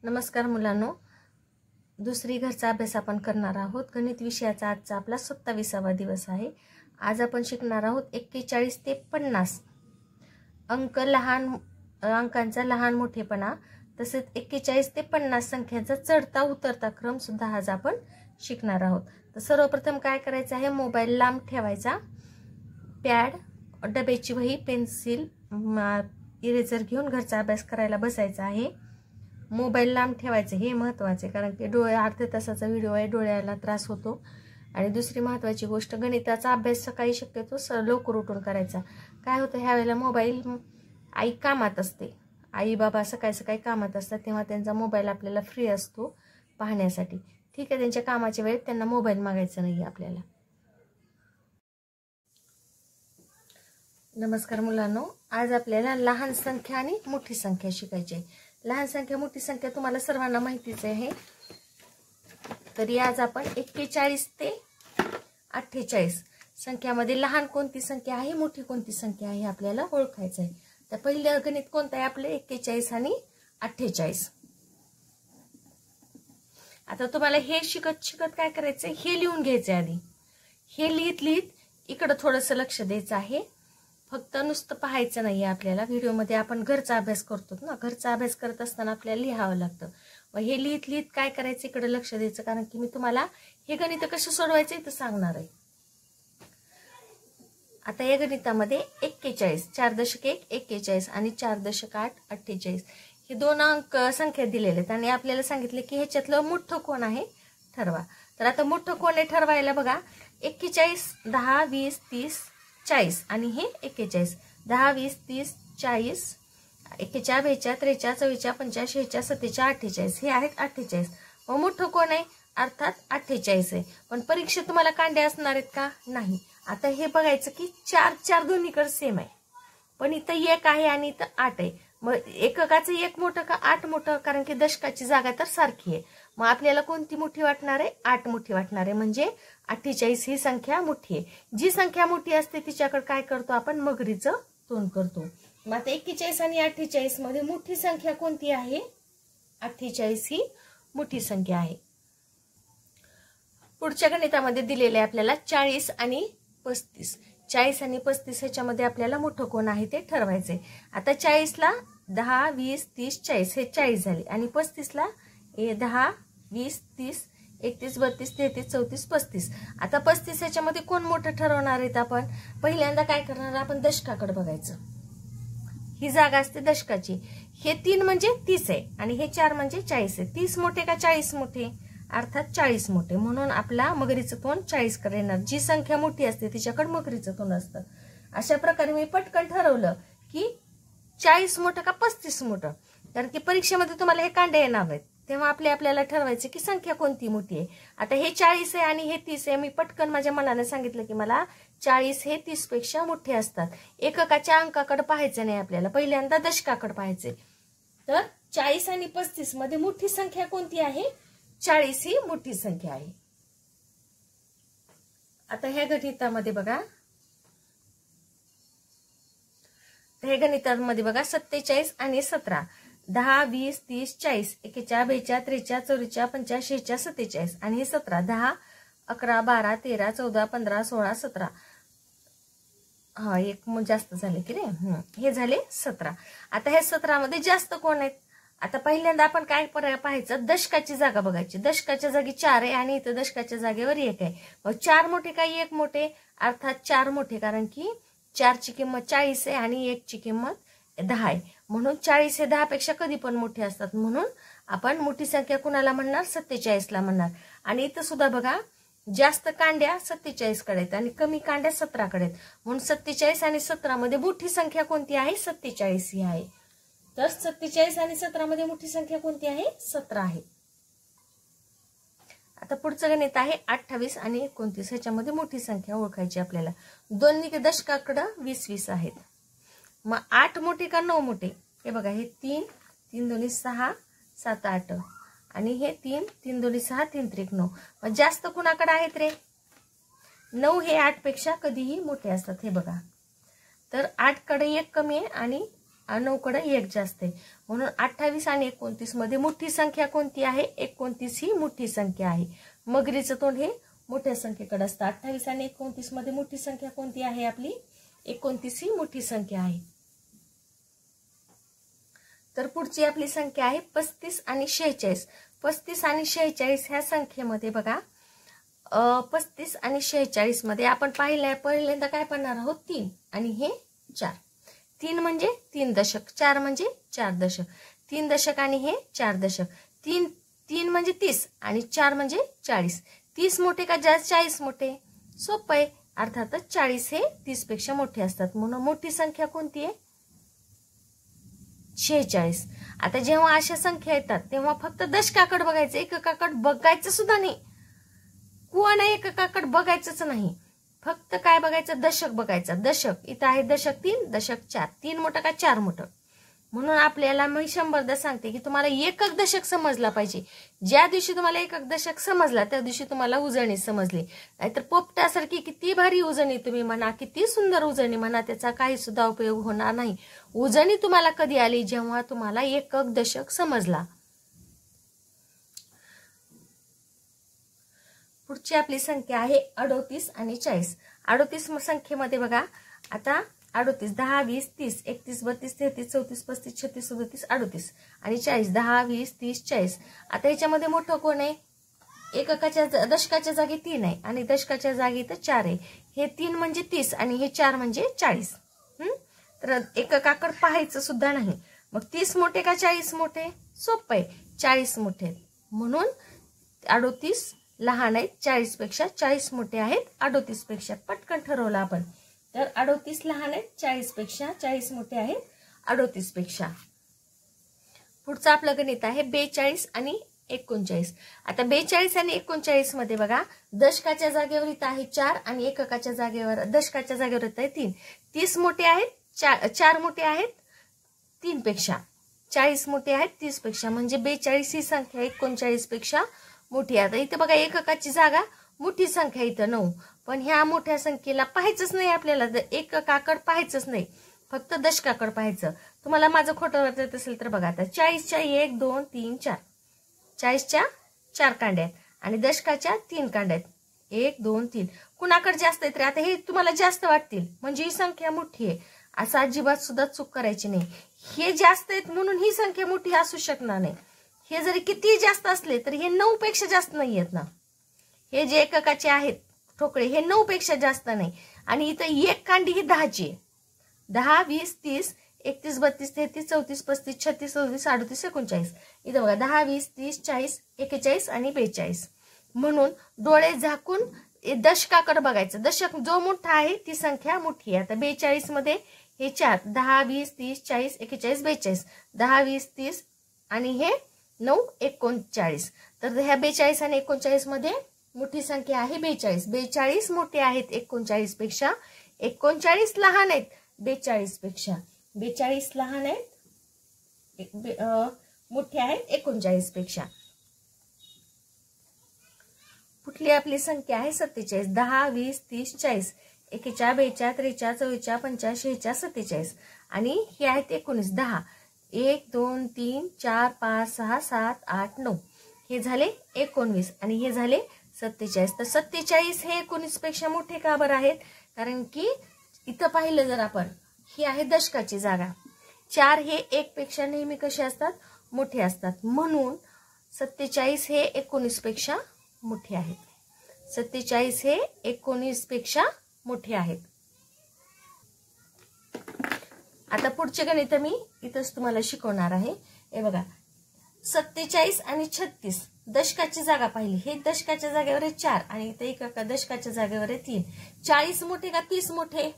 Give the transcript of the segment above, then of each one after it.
नमस्कार मुलांनो, दुसरी घरचा अभ्यास आपण करणार आहोत। गणित विषयाचा आजचा आपला 27वा दिवस आहे। आज आपण शिकणार आहोत 41 ते 50 अंकांचा लहान मोठेपणा, तसेच 41 ते 50 संख्यांचा चढता उतरता क्रम सुद्धा आज आपण शिकणार आहोत। तर सर्वप्रथम काय करायचं आहे, मोबाईल लांब ठेवायचा, पॅड, डब्याची वही, पेन्सिल, इरेजर घेऊन घरचा अभ्यास करायला बसायचा आहे। मोबाईल लांब ठेवायचं हे महत्त्वाचे, कारण की डोळे अर्ध्या तासाचा व्हिडिओ आहे, डोळ्याला त्रास होतो। आणि दुसरी महत्त्वाची गोष्ट, गणिताचा अभ्यास सकाळी शक्यतो लवकर उठून करायचा। काय होतं, ह्या वेळेला मोबाईल आई कामात असते, आई बाबा सकाळी सकाळी कामात असतात, तेव्हा त्यांचा मोबाईल आपल्याला फ्री असतो पाहण्यासाठी। ठीक आहे, त्यांच्या कामाच्या वेळेत त्यांना मोबाईल मागायचा नाही आपल्याला। नमस्कार मुलांनो, आज आपल्याला लहान संख्या आणि मोठी संख्या शिकायची आहे। लहान संख्या मोठी संख्या तुम्हाला सर्वांना माहितीच आहे। तरी आज आपण 41 ते 48 संख्यामध्ये लहान कोणती संख्या आहे, मोठी कोणती संख्या आहे आपल्याला ओळखायचं आहे। तर पहिलं गणित कोणतं आहे आपले, 41 आणि 48। आता तुम्हाला हे शिकत शिकत काय करायचंय, हे लिहून घ्यायचं आधी। हे लिहित लिहित इकडे थोडंसं लक्ष द्यायचं आहे, फक्त नुसतं पाहायचं नाही आपल्याला। व्हिडिओमध्ये आपण घरचा अभ्यास करतो ना, घरचा अभ्यास करत असताना आपल्याला लिहावं लागतं। मग हे लिहित लिहित काय करायचं, इकडे लक्ष द्यायचं, कारण की मी तुम्हाला हे गणित कसं सोडवायचं ते सांगणार आहे। आता या गणितामध्ये 41, 4.1 41 आणि 4.8 48 हे दोन अंक संख्या दिलेले आहेत आणि आपल्याला सांगितले की ह्याच्यातलं मोठं कोण आहे ठरवा। तर आता मोठं कोण आहे ठरवायला बघा, 41 10 20 30 40 आणि हे 41 10 20 30 40 41 42 43 44 45 46 47 48 हे आहेत 48। मग मोठं कोण आहे, अर्थात 48 आहे। पण परीक्षेत तुम्हाला कांडे असणार आहेत का, नाही। आता हे बघायचं की 4 दोन्हीकडे सेम आहे, पण इथं 1 आहे आणि इथं 8 आहे। मग एककाचं 1 मोठं का 8 मोठं, कारण की दशकाची जागा तर सारखी आहे। मग आपल्याला कोणती मोठी वाटणार आहे, 8 मोठी वाटणार आहे, म्हणजे 48 ही संख्या मोठी आहे। जी संख्या मोठी असते तिच्याकडे काय करतो आपण, मगरीचं तोंड करतो। मग आता 41 आणि 48 मध्ये मोठी संख्या कोणती आहे, 48 ही मोठी संख्या आहे। पुढच्या गणितामध्ये दिलेले आपल्याला 40 आणि 35। 40 आणि 35 ह्याच्यामध्ये आपल्याला मोठं कोण आहे ते ठरवायचंय। आता 40 ला 10 20 30 40 हे 40 झाले, आणि 35 ला 10 20 30 31 32 33 34 35। आता 35 ह्याच्यामध्ये कोण मोठं ठरवणार आहेत आपण, पहिल्यांदा काय करणार आपण, दशकाकडे बघायचं। ही जागा असते दशकाची। हे 3 म्हणजे 30 आहे आणि हे 4 म्हणजे 40 आहे। 30 मोठे का 40 मोठे, अर्थात 40 मोठे, म्हणून आपला मगरीचं तोंड 40 कडे येणार। जी संख्या मोठी असते तिच्याकडे मगरीचं तोंड असतं। अशा प्रकारे मी पटकन ठरवलं की 40 मोठं का 35 मोठं, कारण की परीक्षेमध्ये तुम्हाला हे कांडे येणार आहेत, तेव्हा आपल्याला ठरवायचं की संख्या कोणती मोठी आहे। आता हे 40 आहे आणि हे 30 आहे, मी पटकन माझ्या मनाने सांगितलं की मला 40 हे 30 पेक्षा मोठे असतात। एककाच्या अंकाकडे पाहायचं नाही आपल्याला, पहिल्यांदा दशकाकडे पाहायचे। तर 40 आणि 35 मध्ये मोठी संख्या कोणती आहे, 40 ही मोठी संख्या आहे। आता ह्या गणितामध्ये बघा, हे गणितामध्ये बघा 47 आणि 17 10 20 30 40 41 42 43 44 45 46 47 आणि हे 17 10 11 12 13 14 15 16 17 हा एक जास्त झाले की रे, हे झाले 17। आता हे 17 मध्ये जास्त कोण आहेत, आता पहिल्यांदा आपण काय पाहायचं, दशकाची जागा बघायची। दशकाच्या जागी 4 आहे आणि इथं दशकाच्या जागेवर 1 आहे। मग 4 मोठे का 1 मोठे, अर्थात 4 मोठे, कारण की 4 ची किंमत 40 आहे आणि 1 ची किंमत 10 आहे, म्हणून 40 हे 10 पेक्षा कधी पण मोठे असतात, म्हणून आपण मोठी संख्या कुणाला म्हणणार, 47 ला म्हणणार। आणि इथं सुद्धा बघा, जास्त कांड्या 47 कडे आहेत आणि कमी कांड्या 17 कडे आहेत, म्हणून 47 आणि 17 मध्ये मोठी संख्या कोणती आहे, 47 ही आहे। तर 47 आणि 17 मध्ये मोठी संख्या कोणती आहे, 17 आहे। आता पुढचं गणित आहे 28 आणि 29, ह्याच्यामध्ये मोठी संख्या ओळखायची आपल्याला। दोन्ही दशकाकडे 20 आहेत। मग 8 मोठे का 9 मोठे, हे बघा, हे 3 3 2 6 7 8 आणि हे 3 3 2 6 3 3 9। मग जास्त कुणाकडे आहेत रे, 9 हे 8 पेक्षा कधीही मोठे असतात, हे बघा। तर 8 कडे 1 कमी आहे आणि 9 कडे 1 जास्त आहे, म्हणून 28 आणि 29 मध्ये मोठी संख्या कोणती आहे? 29 ही मोठी संख्या आहे. मगरीचं तोंड हे मोठ्या संख्येकडे असतं. 28 आणि 29 मध्ये मोठी संख्या कोणती आहे? आपली 29 ही मोठी संख्या आहे. तर पुढची आपली संख्या आहे 35 आणि 46. 35 आणि 46 ह्या संख्येमध्ये बघा 35 आणि 46 मध्ये आपण पहिल्यांदा काय पाहणार आहोत? 3 आणि हे 4. 3 म्हणजे 3 दशक, 4 म्हणजे 4 दशक. 3 दशक आणि हे 4 दशक. 3 म्हणजे 30 आणि 4 म्हणजे 40. 30 मोठे का 40 मोठे? सोपं आहे. अर्थातच 40 हे 30 पेक्षा मोठे असतात, म्हणून मोठी संख्या कोणती आहे? 46. आता जेव्हा अशा संख्या येतात तेव्हा फक्त दशकाकडे बघायचं, एककाकडे बघायचं सुद्धा नाही. कोण एककाकडे बघायचंच नाही, फक्त काय बघायचं? दशक बघायचं. दशक इथं आहे दशक 3, दशक 4. 3 मोठं का 4 मोठं? म्हणून आपल्याला मी 100दा सांगते की तुम्हाला एकक दशक समजला पाहिजे. ज्या दिवशी तुम्हाला एकक दशक समजला त्या दिवशी तुम्हाला उजळणी समजली. नाहीतर पोपटासारखी किती भारी उजळणी तुम्ही म्हणा, किती सुंदर उजळणी म्हणा, त्याचा काही सुद्धा उपयोग होणार नाही. उजळणी तुम्हाला कधी आली? जेव्हा तुम्हाला एकक दशक समजला. पुढची आपली संख्या आहे 38 आणि 40. 38 संख्येमध्ये बघा आता 38 10 20 30 31 32 33 34 35 36 37 38 आणि 40 10 20 30 40. आता याच्यामध्ये मोठं कोण आहे? एककाच्या दशकाच्या जागी 3 आहे आणि दशकाच्या जागी तर 4 आहे. हे 3 म्हणजे 30 आणि हे 4 म्हणजे 40. तर एककाकडे पाहायचं सुद्धा नाही. मग 30 मोठे का 40 मोठे? सोपं आहे, 40 मोठे. म्हणून 38 लहान आहेत 40 पेक्षा, 40 मोठे आहेत 38 पेक्षा. पटकन ठरवलं आपण. तर 38 लहान आहेत 40 पेक्षा, 40 मोठे आहेत 38 पेक्षा. पुढचं आपलं गणित आहे 42 आणि 39. आता 42 आणि 39 मध्ये बघा दशकाच्या जागेवर इथं आहे 4 आणि एककाच्या जागेवर दशकाच्या जागेवर इथं आहे 3. 30 मोठे आहेत, 4 मोठे आहेत 3 पेक्षा. 40 मोठे आहेत 30 पेक्षा, म्हणजे 42 ही संख्या 39 पेक्षा मोठी. आता इथे बघा एककाची जागा मोठी संख्या इथं 9, पण ह्या मोठ्या संख्येला पाहायचंच नाही आपल्याला. एककाकडे पाहायचंच नाही, फक्त दशकाकडे पाहायचं. तुम्हाला माझं खोटं वाटत असेल तर बघा आता 40च्या 1 2 3 4, 40च्या 4 कांड्या आहेत आणि दशकाच्या 3 कांड्या आहेत. 1 2 3. कुणाकडे जास्त आहेत रे? आता हे तुम्हाला जास्त वाटतील म्हणजे ही संख्या मोठी आहे, असं अजिबात सुद्धा चूक करायची नाही. हे जास्त आहेत म्हणून ही संख्या मोठी असू शकणार नाही. हे जरी किती जास्त असले तरी हे 9 पेक्षा जास्त नाही आहेत ना. हे जे एककाचे आहेत ठोकळे हे 9 पेक्षा जास्त नाही. आणि इथं एक कांडी ही 10ची आहे. 10 20 30 31 32 33 34 35 36 37 38 39. इथं बघा 10 20 30 40 41 आणि 42. म्हणून डोळे झाकून दशकाकडे बघायचं. दशक जो मोठा आहे ती संख्या मोठी आहे. आता 42 मध्ये हे 4 10 20 30 40 41 42. 10 20 30 आणि हे 9 39. तर ह्या 42 आणि 39 मध्ये मोठी संख्या आहे 42. 42 मोठे आहेत 39 पेक्षा, 39 लहान आहेत 42 पेक्षा. 42 लहान आहेत मोठे आहेत 39 पेक्षा. कुठली आपली संख्या आहे 47. 10 20 30 40 41 42 43 44 45 46 47 आणि हे आहेत 19. 10 1 2 3 4 5 6 7 8 9. हे झाले 19 आणि हे झाले 47. तर 47 हे 19 पेक्षा मोठे का बरं आहेत? कारण की इथं पाहिलं जर आपण ही आहे दशकाची जागा. 4 हे 1 पेक्षा नेहमी कसे असतात? मोठे असतात. म्हणून 47 हे 19 पेक्षा मोठे आहेत. 47 हे 19 पेक्षा मोठे आहेत. आता पुढचे गणित मी इथंच तुम्हाला शिकवणार आहे. हे बघा 47 आणि 36 दशकाची जागा पाहिली. हे दशकाच्या जागेवर आहे 4 आणि इथे एका दशकाच्या जागेवर आहे 3. 40 मोठे का 30 मोठे?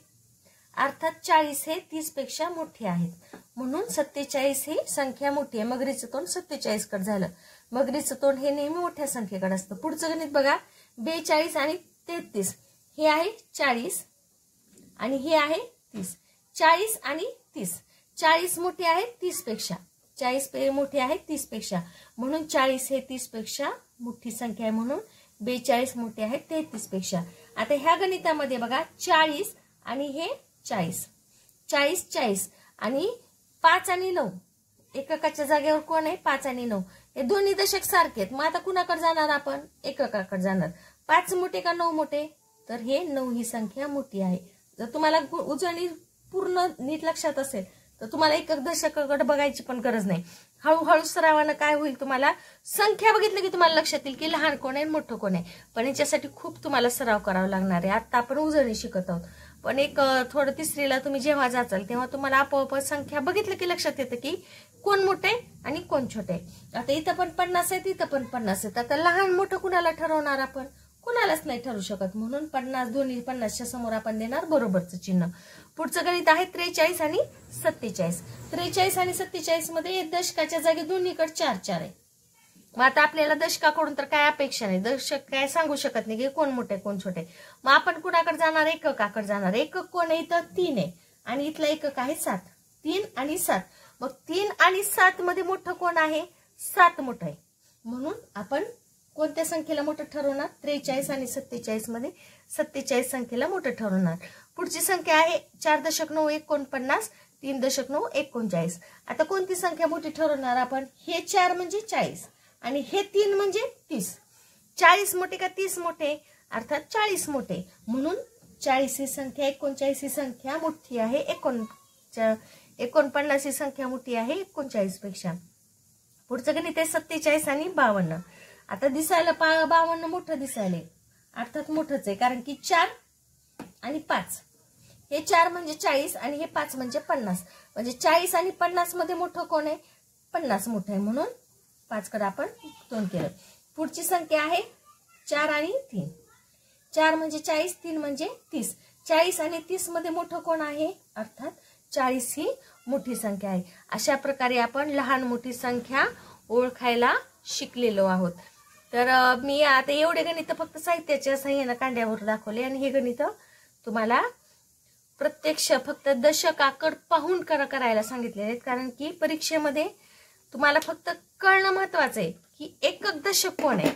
अर्थात 40 हे 30 पेक्षा मोठे आहेत. म्हणून 47 ही संख्या मोठी आहे. मगरीचं तोंड 47 कडे झालं. मगरीचं तोंड हे नेहमी मोठ्या संख्येकडे असतं. पुढचं गणित बघा 42 आणि 33. हे आहे 40 आणि हे आहे 30. 40 आणि 30. 40 मोठे आहेत 30 पेक्षा. 40 मोठे आहेत 30 पेक्षा. म्हणून 40 हे 30 पेक्षा मोठी संख्या आहे. म्हणून 42 मोठे आहेत 33 पेक्षा. आता ह्या गणितामध्ये बघा 40 आणि हे 40. 40 40 आणि 5 आणि 9 एककाच्या जागेवर कोण आहे? 5 आणि 9 हे दोन्ही दशक सारखे आहेत. मग आता कुणाकडे जाणार आपण? एककाकडे जाणार. 5 मोठे का 9 मोठे? तर हे 9 ही संख्या मोठी आहे. जर तुम्हाला उजळणी पूर्ण नीट लक्षात असेल तर तुम्हाला एकक दशकाकडे बघायची पण गरज नाही. हळूहळू सरावानं काय होईल, तुम्हाला संख्या बघितली की तुम्हाला लक्षात येईल की लहान कोण आहे मोठं कोण आहे. पण याच्यासाठी खूप तुम्हाला सराव करावा लागणार आहे. आता आपण उजळणी शिकत आहोत, पण एक थोडं तिसरीला तुम्ही जेव्हा जाचाल तेव्हा तुम्हाला आपोआप संख्या बघितलं की लक्षात येतं की कोण मोठे आणि कोण छोटे. आता इथं पण 50 आहेत, इथं पण 50 आहेत. आता लहान मोठं कुणाला ठरवणार आपण? कुणालाच नाही ठरू शकत. म्हणून 50 दोन्ही 50च्या समोर आपण देणार बरोबरचं चिन्ह. पुढचं गणित आहे 43 आणि 47. 43 आणि 47 मध्ये दशकाच्या जागी दोन्हीकडे 4 आहे. मग आता आपल्याला दशकाकडून तर काय अपेक्षा नाही, दशक काय सांगू शकत नाही की कोण मोठे कोण छोटे. मग आपण कुणाकडे जाणार? एककाकडे जाणार. एकक कोण आहे? इथं 3 आहे आणि इथला एकक आहे 7. 3 आणि 7. मग 3 आणि 7 मध्ये मोठं कोण आहे? 7 मोठं आहे. म्हणून आपण कोणत्या संख्येला मोठं ठरवणार? 43 आणि 47 मध्ये 47 संख्येला मोठं ठरवणार. पुढची संख्या आहे 4.949 3.949. आता कोणती संख्या मोठी ठरवणार आपण? हे 4 म्हणजे 40 आणि हे 3 म्हणजे 30. 40 मोठे का 30 मोठे? अर्थात 40 मोठे. म्हणून 40 ही संख्या 39 ही संख्या मोठी आहे. 49 ही संख्या मोठी आहे 39 पेक्षा. पुढचं गणित आहे 47 आणि 52. आता दिसायला 52 मोठं दिसायला, अर्थात मोठंच आहे कारण की 4 आणि 5. हे 4 म्हणजे 40 आणि हे 5 म्हणजे 50. म्हणजे 40 आणि 50 मध्ये मोठं कोण आहे? 50 मोठं आहे. म्हणून 5 कडे आपण तोंड केलं. पुढची संख्या आहे 4 आणि 3. 4 म्हणजे 40, 3 म्हणजे 30. 40 आणि 30 मध्ये मोठं कोण आहे? अर्थात 40 ही मोठी संख्या आहे. अशा प्रकारे आपण लहान मोठी संख्या ओळखायला शिकलेलो आहोत. तर मी आता एवढे गणित फक्त साहित्याच्या सहाय्याने कांड्यावर दाखवले आणि हे गणित तुम्हाला प्रत्यक्ष फक्त दशकाकडे पाहून करायला सांगितले आहेत. कारण की परीक्षेमध्ये तुम्हाला फक्त कळणं महत्वाचं आहे की एकक दशक कोण आहे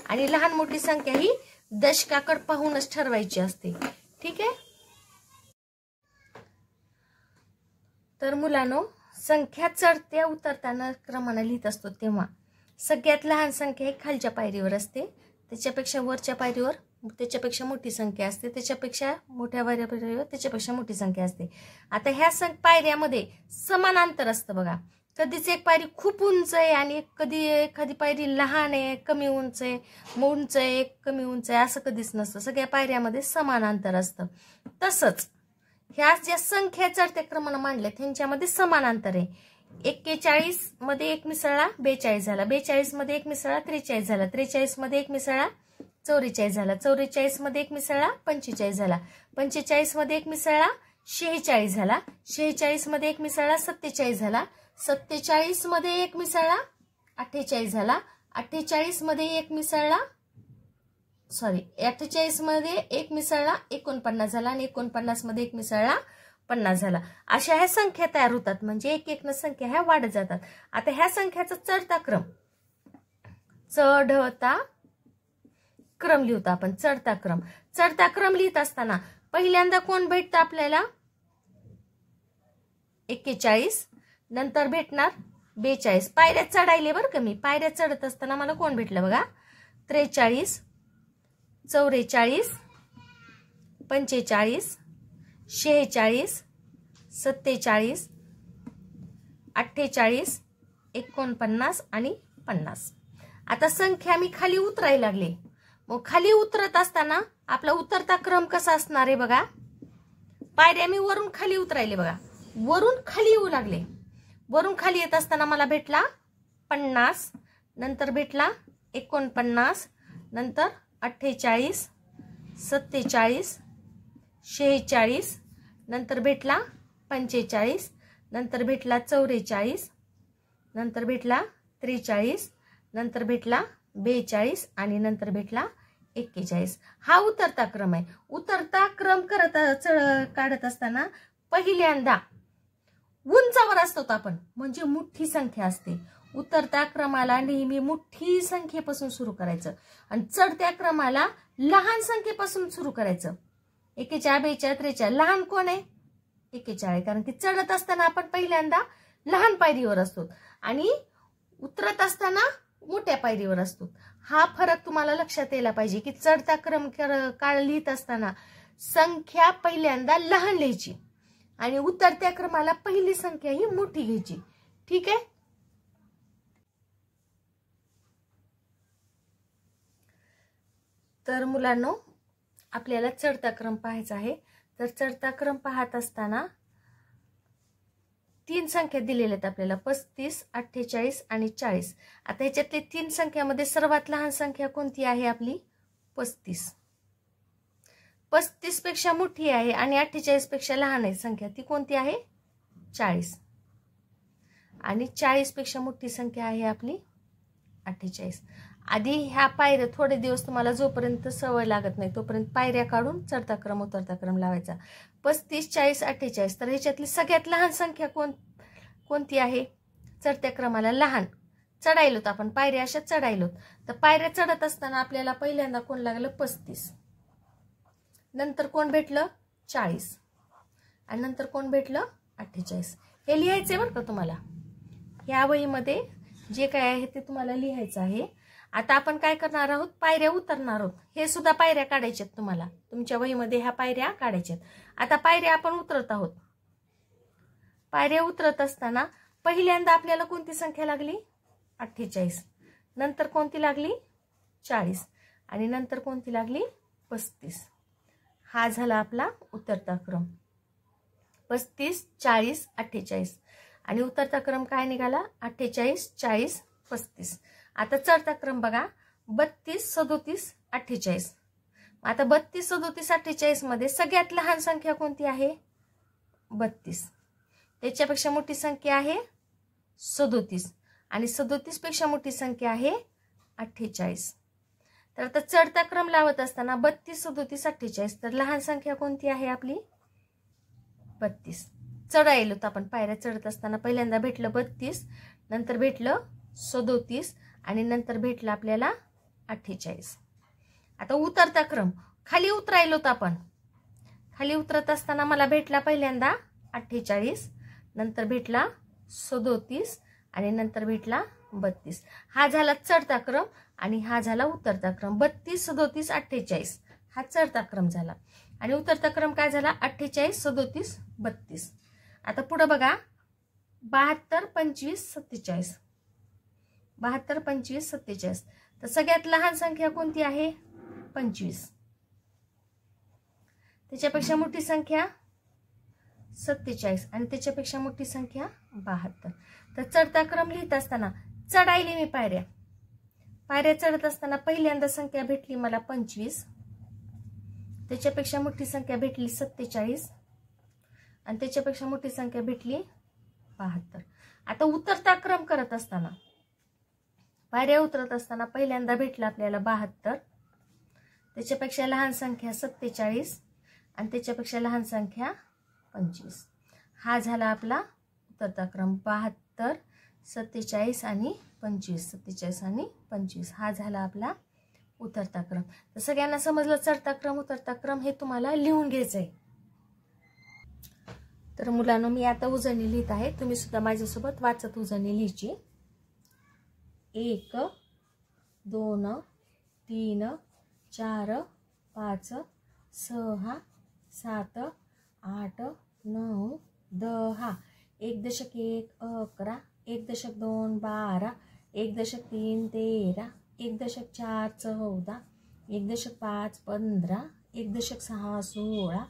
आणि लहान मोठी संख्या ही दशकाकडे पाहूनच ठरवायची असते. ठीक आहे. तर मुलांनो, संख्या चढत्या उतरताना क्रमाने लिहित असतो तेव्हा सगळ्यात लहान संख्या ही खालच्या पायरीवर असते, त्याच्यापेक्षा वरच्या पायरीवर त्याच्यापेक्षा मोठी संख्या असते, त्याच्यापेक्षा मोठ्या पायरीवर त्याच्यापेक्षा मोठी संख्या असते. आता ह्या पायऱ्यामध्ये समान अंतर असतं बघा. कधीच एक पायरी खूप उंच आहे आणि कधी एखादी पायरी लहान आहे, कमी उंच आहे, उंच आहे, कमी उंच आहे, असं कधीच नसतं. सगळ्या पायऱ्यामध्ये समान अंतर असतं. तसंच ह्या ज्या संख्या चढत्या क्रमाने मांडल्या त्यांच्यामध्ये समान अंतर आहे. 41 मध्ये 1 मिसळला 42 झाला, 42 मध्ये 1 मिसळला 43 झाला, 43 मध्ये 1 मिसळला 44 झाला, 44 मध्ये 1 मिसळला 45 झाला, 45 मध्ये 1 मिसळला 46 झाला, 46 मध्ये 1 मिसळला 47 झाला, 47 मध्ये 1 मिसळला 48 झाला, 48 मध्ये 1 मिसळला 48 मध्ये 1 मिसळला 49 झाला आणि 49 मध्ये 1 मिसळला 50 झाला. अशा ह्या संख्या तयार होतात. म्हणजे एक एक संख्या ह्या वाढत जातात. आता ह्या संख्याचा चढता क्रम लिहितो आपण. चढता क्रम लिहित असताना पहिल्यांदा कोण भेटतं आपल्याला? 41. नंतर भेटणार 42. पायऱ्या चढायले बरं का मी. पायऱ्या चढत असताना मला कोण भेटलं बघा? 43, 44, 45, 46, 47, 48, 49 आणि 50. आता संख्या मी खाली उतरायला लागले. मग खाली उतरत असताना आपला उतरता क्रम कसा असणार आहे बघा. पायऱ्या मी वरून खाली उतरायले बघा. वरून खाली येऊ लागले. वरून खाली येत असताना मला भेटला 50, नंतर भेटला 49, नंतर 48, 47, 46, नंतर भेटला 45, नंतर भेटला 44, नंतर भेटला 43, नंतर भेटला 42 आणि नंतर भेटला 41. हा उतरता क्रम आहे. उतरता क्रम काढत असताना पहिल्यांदा उंचावर असतो आपण, म्हणजे मोठी संख्या असते. उतरत्या क्रमाला नेहमी मोठी संख्येपासून सुरू करायचं आणि चढत्या क्रमाला लहान संख्येपासून सुरू करायचं. 41, 42, 43. लहान कोण आहे? एकेचाळीस आहे, कारण की चढत असताना आपण पहिल्यांदा लहान पायरीवर असतो आणि उतरत असताना मोठ्या पायरीवर असतो. हा फरक तुम्हाला लक्षात यायला पाहिजे की चढता क्रम काळ लिहित असताना संख्या पहिल्यांदा लहान लिहायची आणि उतरत्या क्रमाला पहिली संख्या ही मोठी घ्यायची. ठीक आहे. तर मुलांनो, आपल्याला चढता क्रम पाहायचा आहे. तर चढता क्रम पाहत असताना 3 संख्या दिलेल्या आहेत आपल्याला, 35, 48 आणि 40. आता ह्याच्यातले 3 संख्यामध्ये सर्वात लहान संख्या कोणती आहे आपली? 35. 35 पेक्षा मोठी आहे आणि 48 पेक्षा लहान आहे संख्या, ती कोणती आहे? 40. आणि 40 पेक्षा मोठी संख्या आहे आपली 48. आधी ह्या पायऱ्या थोडे दिवस तुम्हाला जोपर्यंत सवय लागत नाही तोपर्यंत पायऱ्या काढून चढता क्रम उतरता क्रम लावायचा. 35, 40, 48. तर ह्याच्यातली सगळ्यात लहान संख्या कोणती आहे? चढत्या क्रमाला लहान. चढायलोत आपण पायऱ्या अशा चढायलोत. तर पायऱ्या चढत असताना आपल्याला पहिल्यांदा कोण लागलं? 35. नंतर कोण भेटलं? 40. आणि नंतर कोण भेटलं? 48. हे लिहायचे बरं का तुम्हाला. ह्या वहीमध्ये जे काय आहे ते तुम्हाला लिहायचं आहे. आता आपण काय करणार आहोत? पायऱ्या उतरणार आहोत. हे सुद्धा पायऱ्या काढायच्यात तुम्हाला. तुमच्या वहीमध्ये ह्या पायऱ्या काढायच्यात. आता पायऱ्या आपण उतरत आहोत. पायऱ्या उतरत असताना पहिल्यांदा आपल्याला कोणती संख्या लागली? 48. नंतर कोणती लागली? 40. आणि नंतर कोणती लागली? 35. हा झाला आपला उतरता क्रम. 35, 40, 48. आणि उतरता क्रम काय निघाला? 48, 40, 35. आता चढता क्रम बघा, 32, 37, 48. आता 32, 37, 48 मध्ये सगळ्यात लहान संख्या कोणती आहे? 32. त्याच्यापेक्षा मोठी संख्या आहे 37. आणि 37 पेक्षा मोठी संख्या आहे 48. तर आता चढता क्रम लावत असताना 32, 37, 48. तर लहान संख्या कोणती आहे आपली? 32. चढायलो तर आपण पायऱ्या चढत असताना पहिल्यांदा भेटलं 32, नंतर भेटलं 37 आणि नंतर भेटलं आपल्याला 48. आता उतरता क्रम खाली उतरायलो तर आपण खाली उतरत असताना मला भेटला पहिल्यांदा 48, नंतर भेटला 37 आणि नंतर भेटला 32. हा झाला चढता क्रम आणि हा झाला उतरता क्रम. 32, 37, 48 हा चढता क्रम झाला आणि उतरता क्रम काय झाला? 48, 37, 32. आता पुढे बघा, 72, 25, 47. 72, 25, 47. तर सगळ्यात लहान संख्या कोणती आहे? 25. त्याच्यापेक्षा मोठी संख्या 47 आणि त्याच्यापेक्षा मोठी संख्या 72. तर चढता क्रम लिहित असताना चढायली मी पायऱ्या चढत असताना पहिल्यांदा संख्या भेटली मला 25. त्याच्यापेक्षा मोठी संख्या भेटली 47 आणि त्याच्यापेक्षा मोठी संख्या भेटली 72. आता उतरता क्रम करत असताना पायऱ्या उतरत असताना पहिल्यांदा भेटला आपल्याला 72. त्याच्यापेक्षा लहान संख्या 47 आणि त्याच्यापेक्षा लहान संख्या 25. हा झाला आपला उतरता क्रम. 72, 47 आणि 25. 47 आणि 25 हा झाला आपला उतरता क्रम. तर सगळ्यांना समजलं चढता क्रम उतरता क्रम हे तुम्हाला लिहून घ्यायचंय. तर मुलांनो, मी आता उजळणी लिहित आहे. तुम्ही सुद्धा माझ्यासोबत वाचत उजळणी लिहायची. 1, 2, 3, 4, 5, 6, 7, 8, 9, 10. 1.1 11, 1.2 12, 1.3 13, 1.4 14, 1.5 15, 1.6 16,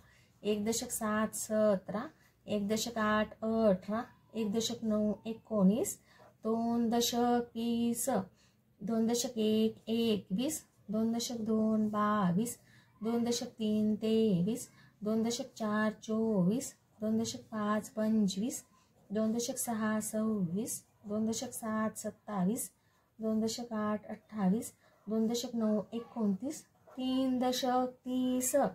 1.7 17, 1.8 18, 1.9 19, 2.20, 2.1 21, 2.2 22, 2.3 23, 2.4 24, 2.5 25, 2.6 26, 2.7 27, 2.8 28, 2.9 29, 3.30,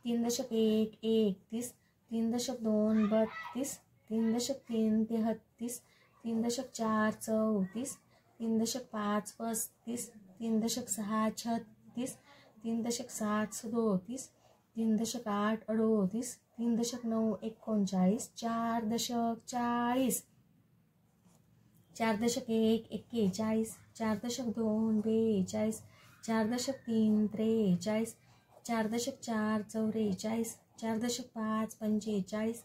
3.1 31, 3.2 32, 3.3 33, 3.4 34, 3.5 35, 3.6 36, 3.7 37, 3.8 38, 3 दशक 9 39, 4 दशक 40, 4 दशक 1 41, 4 दशक 2 42, 4 दशक 3 43, 4 दशक 4 44, 4 दशक 5 45,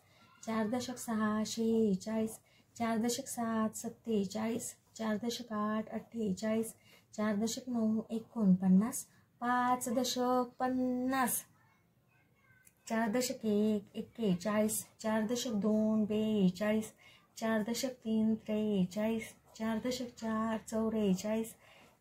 4 दशक 6 46, 4 दशक 7 47, 4 दशक 8 48, 4 दशक 9 49, 5 दशक 50, 4 दशक 1 41, 4 दशक 2 42, 4 दशक 3 43, 4 दशक 4 44,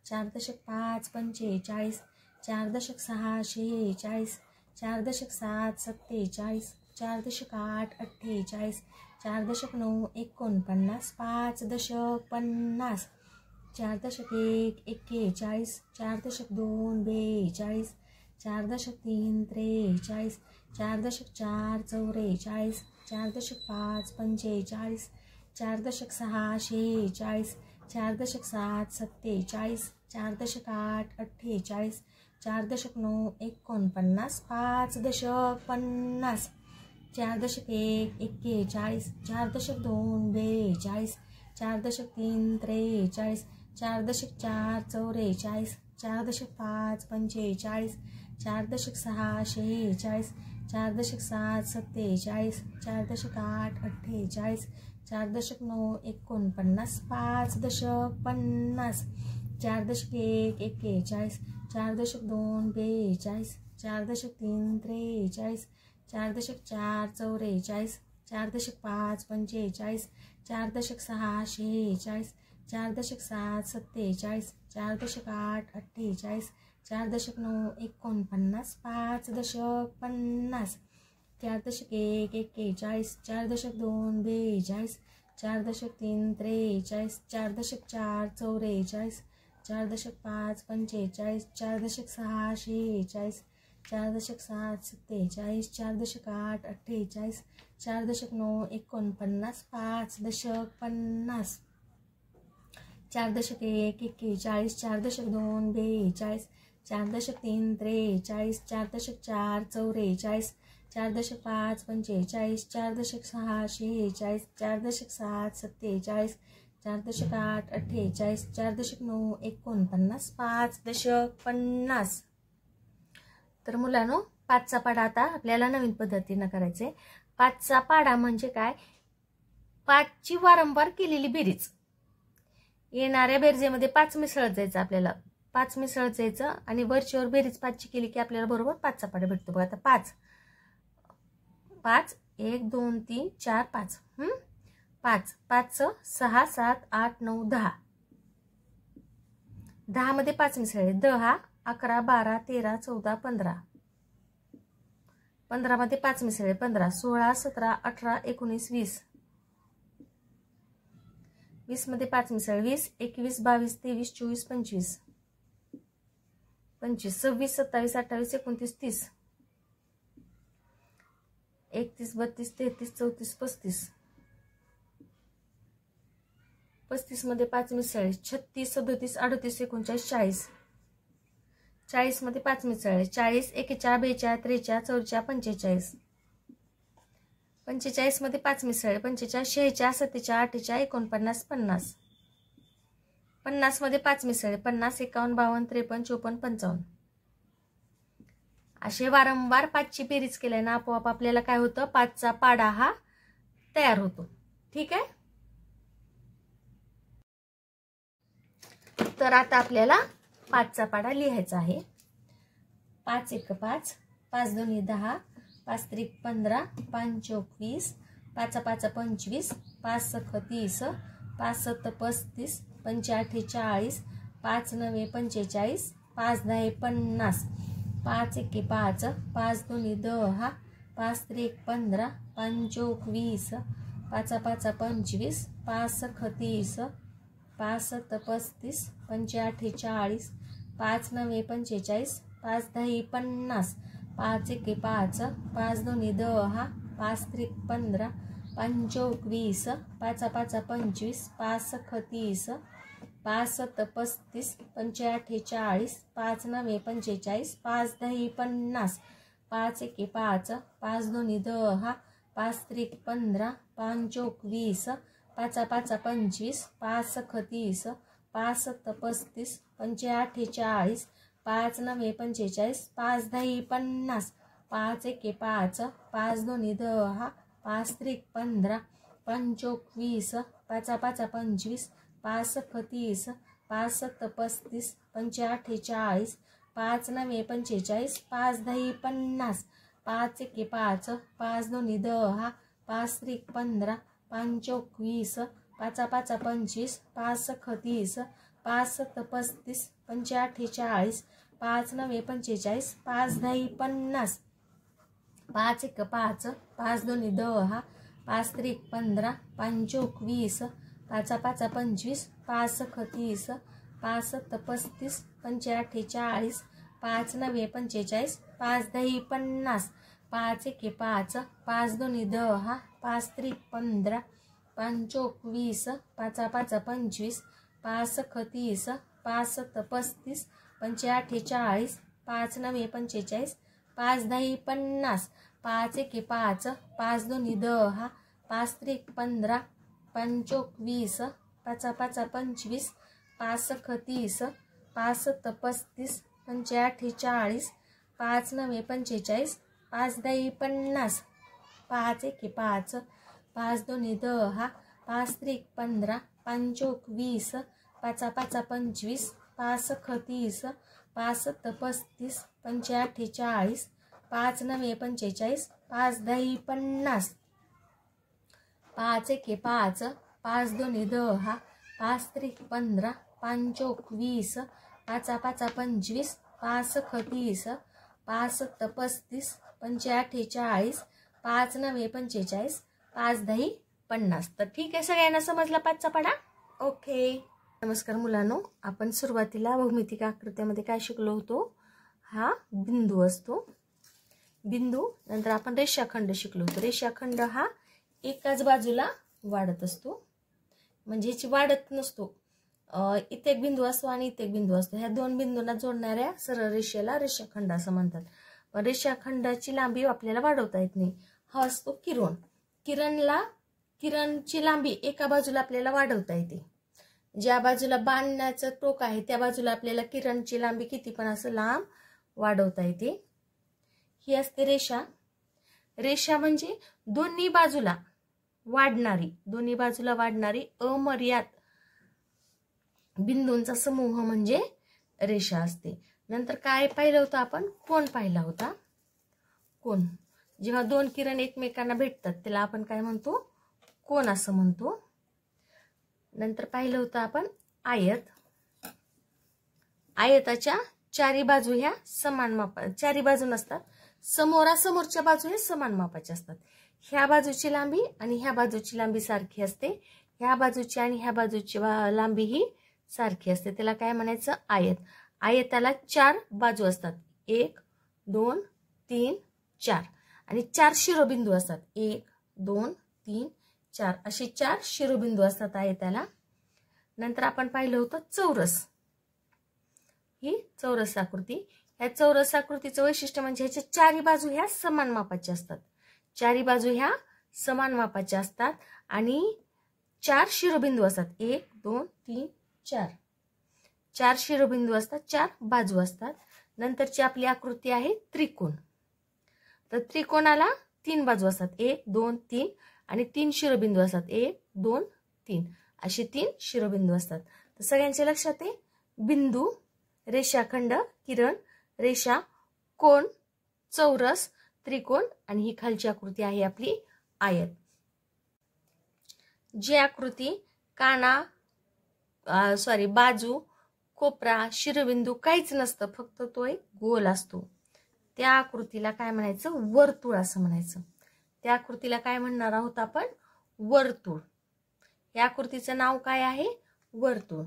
4 दशक 5 45, 4 दशक 6 46, 4 दशक 7 47, 4 दशक 8 48, 4 दशक 9 49, 5 दशक 50, 4 दशक 1 41, 4 दशक 2 42, 4 दशक 3 43, 4 दशक 4 44, 4 दशक 5 45, 4 दशक 6 46, 4 दशक 7 47, 4 दशक 8 48, 4 दशक 9 49, 5 दशक 50, 4 दशक 1 41, 4 दशक 2 42, 4 दशक 3 43, 4 दशक 4 44, 4 दशक 5 45, 4 दशक 6 46, 4 दशक 7 47, 4 दशक 8 48, 4 दशक 9 49, 5 दशक 50, 4 दशक 1 41, 4 दशक 2 42, 4 दशक 3 43, 4 दशक 4 44, 4 दशक 5 45, 4 दशक 6 46, 4 दशक 7 47, 4 दशक 8 48, 4 दशक 9 49, 5 दशक 50, 4 दशक 1 41, 4 दशक 2 42, 4 दशक 3 43, 4 दशक 4 44, 4 दशक 5 45, 4 दशक 6 46, 4 दशक 7 47, 4 दशक 8 48, 4 दशक 9 49, 5 दशक 50, 4 दशक 1 41, 4 दशक 2 42, 4 दशक 3 43, 4 दशक 4 44, 4 दशक 5 45, 4 दशक 6 46, 4 दशक 7 47, 4 दशक 8 48, 4 दशक 9 49, 5 दशक 50. तर मुलांनो, 5चा पाढा आता आपल्याला नवीन पद्धतीने करायचे. 5चा पाढा म्हणजे काय? 5ची वारंवार केलेली बेरीज. येणाऱ्या बेरजेमध्ये 5 मिसळत जायचं आपल्याला. 5 मिसळत जायचं आणि वरचीवर बेरीज 5ची केली की आपल्याला बरोबर 5चा पाढा भेटतो. बघा आता 5 5 1 2 3 4 5 5 5 6 7 8 9 10. 10 मध्ये 5 मिसळले. 10 11 12 13 14 15. 15 मध्ये 5 मिसळले. 15 16 17 18 19 20. 20 मध्ये 5 मिसळले. 20 21 22 23 24 25. 25 26 27 28 29 30. 31 32 33 34 35. 35 मध्ये 5 मिसळले. 36 37 38 39 40. 40 मध्ये 5 मिसळले. 40 41 42 43 44 45. 45 मध्ये 5 मिसळले. 45 46 47 48 49 50. 50 मध्ये 5 मिसळले. 50 51 52 53 54 55. असे वारंवार 5ची बेरीज केल्याने आपोआप आपल्याला काय होतं? 5चा पाढा हा तयार होतो. ठीक आहे. तर आता आपल्याला 5चा पाढा लिहायचा आहे. 5 1 5, 5 2 10, 5 3 15, 5 चौक 20, 5 5 25, 5 6 30, 5 7 35, 5 8 40, 5 9 45, 5 10 50, 5 1 5, 5 2 10, 5 3 15, 5 चौक 20, 5 5 25, 5 6 30, 5 7 35, 5 8 40, 5 9 45, 5 10 50, 5 1 5, 5 2 10, 5 3 15, 5 चौक 20, 5 5 25, 5 6 30, 5 7 35, 5 8 40, 5 9 45, 5 10 50, 5 एके 5, 5 दोन्ही 10, 5 त्रिक 15, 5 चौक 20, 5 5 25, 5 सख 30, 5 7 35, 5 8 40, 5 9 45, 5 10 50, 5 एके 5, 5 दोन्ही 10, 5 त्रिक 15, 5 चौक 20, 5 5 25, 5 सख 30, 5 7 35, 5 8 40, 5 9 45, 5 10 50, 5 एके 5, 5 दोन्ही 10, 5 त्रिक 15, 5 चौक 20, 5 5 25, 5 सख 30, 5 7 35, 5 8 40, 5 9 45, 5 10 50, 5 एके 5, 5 दोन्ही 10, 5 त्रिक 15, 5 चौक 20, 5 5 25, 5 सख 30, 5 7 35, 5 8 40, 5 9 45, 5 10 50, 5 एके 5, 5 दोन्ही 10, 5 त्रिक 15, 5 चौक 20, 5 5 25, 5 सख 30, 5 7 35, 5 8 40, 5 9 45, 5 10 50, 5 एके 5, 5 दोन्ही 10, 5 त्रिक 15, 5 चौक 20, 5 5 25, 5 सख 30, 5 7 35, 5 8 40, 5 9 45, 5 10 50, 5 एके 5, 5 दोन्ही 10, 5 त्रिक 15, 5 चौक 20, 5 5 25, 5 सख 30, 5 7 35, 5 8 40, 5 9 45, 5 10 50, 5 एके 5, 5 दोन्ही 10, 5 त्रिक 15, 5 चौक 20, 5 5 25, 5 सख 30, 5 7 35, 5 8 40, 5 9 45, 5 10 50. तर ठीक आहे, सगळ्यांना समजला 5चा पाढा? ओके. नमस्कार मुलांनो, आपण सुरुवातीला भौमितिक आकृत्यामध्ये काय शिकलो होतो? हा बिंदू असतो. बिंदू नंतर आपण रेषाखंड शिकलो होतो. रेषाखंड हा एकाच बाजूला वाढत असतो, म्हणजे याची वाढत नसतो. इथे एक बिंदू असतो आणि इथे एक बिंदू असतो. ह्या दोन बिंदूंना जोडणाऱ्या सरळ रेषेला रेषाखंड असं म्हणतात. पण रेषाखंडाची लांबी आपल्याला वाढवता येत नाही. हा असतो किरण. किरणची लांबी एका बाजूला आपल्याला वाढवता येते. ज्या बाजूला बांधण्याचं टोक आहे त्या बाजूला आपल्याला किरणची लांबी किती पण असं लांब वाढवता येते. ही असते रेषा. रेषा म्हणजे दोन्ही बाजूला वाढणारी अमर्याद बिंदूंचा समूह म्हणजे रेषा असते. नंतर काय पाहिलं होतं आपण? कोन पाहिला होता. कोन, जेव्हा दोन किरण एकमेकांना भेटतात त्याला आपण काय म्हणतो? कोन असं म्हणतो. नंतर पाहिलं होतं आपण आयत. आयताच्या चारी बाजू ह्या समान चारी बाजू नसतात. समोरासमोरच्या बाजू ह्या समान मापाच्या असतात. ह्या बाजूची लांबी आणि ह्या बाजूची लांबी सारखी असते. ह्या बाजूची आणि ह्या बाजूची लांबी ही सारखी असते. त्याला काय म्हणायचं? आयत. आयताला 4 बाजू असतात. 1 2 3 4 आणि 4 शिरोबिंदू असतात. 1 2 3 4 असे 4 शिरोबिंदू असतात आयताला. नंतर आपण पाहिलं होतं चौरस. ही चौरस आकृती. ह्या चौरस आकृतीचं वैशिष्ट्य म्हणजे ह्याच्या चारी बाजू ह्या समान मापाच्या असतात. चारी बाजू ह्या समान मापाच्या असतात आणि 4 शिरोबिंदू असतात. 1 2 3 4 4 शिरोबिंदू असतात. 4 बाजू असतात. नंतरची आपली आकृती आहे त्रिकोण. तर त्रिकोणाला 3 बाजू असतात. 1 2 3 आणि 3 शिरोबिंदू असतात. 1 2 3 असे 3 शिरोबिंदू असतात. तर सगळ्यांच्या लक्षात आहे, बिंदू, रेषाखंड, किरण, रेषा, कोन, चौरस, त्रिकोण आणि ही खालची आकृती आहे आपली आयत. जी आकृती बाजू, कोपरा, शिरोबिंदू काहीच नसतं, फक्त तो एक गोल असतो, त्या आकृतीला काय म्हणायचं? वर्तुळ असं म्हणायचं. त्या आकृतीला काय म्हणणार आहोत आपण? वर्तुळ. या आकृतीचं नाव काय आहे? वर्तुळ.